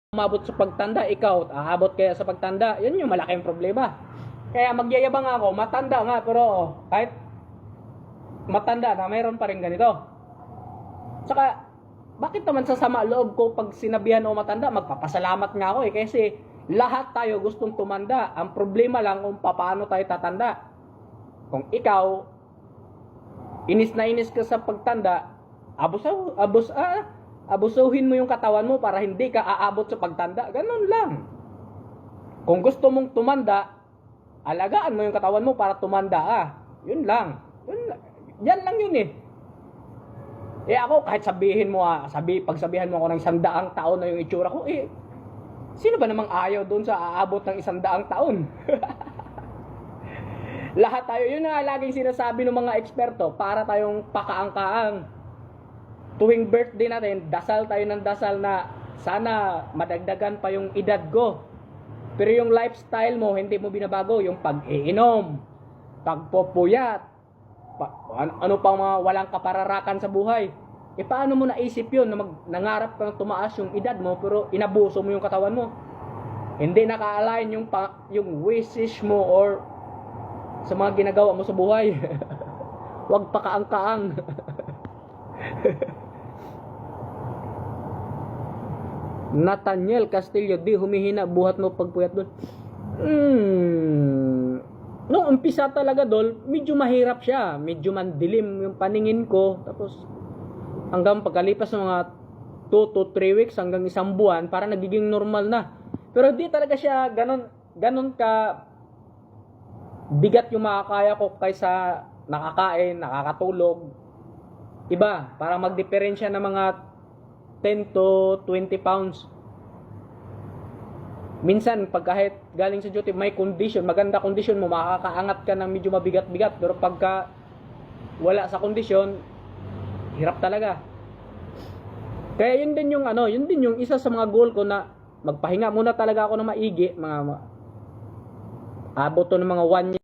umabot sa pagtanda, ikaw, aabot kaya sa pagtanda, yan yung malaking problema. Kaya magyayabang ako, matanda nga, pero kahit matanda na, mayroon pa rin ganito. Saka, bakit naman sasama loob ko pag sinabihan o matanda, magpapasalamat nga ako kasi lahat tayo gustong tumanda. Ang problema lang kung paano tayo tatanda. Kung ikaw, inis na inis ka sa pagtanda, abusuhin mo yung katawan mo para hindi ka aabot sa pagtanda. Ganun lang. Kung gusto mong tumanda, alagaan mo yung katawan mo para tumanda ka. Yun lang. Yan lang yun eh. Ako kahit sabihin mo pagsabihan mo ako ng 100 taon na yung itsura ko, sino ba namang ayaw doon sa aabot ng 100 taon? Lahat tayo, yun nga laging sinasabi ng mga eksperto, para tayong pakaangkaang. Tuwing birthday natin, dasal tayo ng dasal na sana madagdagan pa yung edad ko. Pero yung lifestyle mo, hindi mo binabago. Yung pag-iinom, pagpupuyat, ano pang mga walang kapararakan sa buhay. Paano mo naisip yun na nangarap kang tumaas yung edad mo pero inabuso mo yung katawan mo? Hindi naka-align yung wishes mo or sa mga ginagawa mo sa buhay. Huwag pakaang-kaang. Nathaniel Castillo, di humihina buhat mo pagpuyat doon. Nung umpisa talaga doon, medyo mahirap siya. Medyo mandilim yung paningin ko. Tapos, hanggang pagkalipas ng mga 2 to 3 weeks, hanggang 1 buwan, para nagiging normal na. Pero di talaga siya ganun ka bigat yung makakaya ko kaysa nakakain, nakakatulog. Iba, para magdiferensya ng mga 10 to 20 pounds. Minsan, pag kahit galing sa duty, may condition, maganda condition mo, makakaangat ka ng medyo mabigat-bigat. Pero pagka wala sa condition, hirap talaga. Kaya yun din yung isa sa mga goal ko na magpahinga muna talaga ako ng maigi, abot to ng mga 1 year.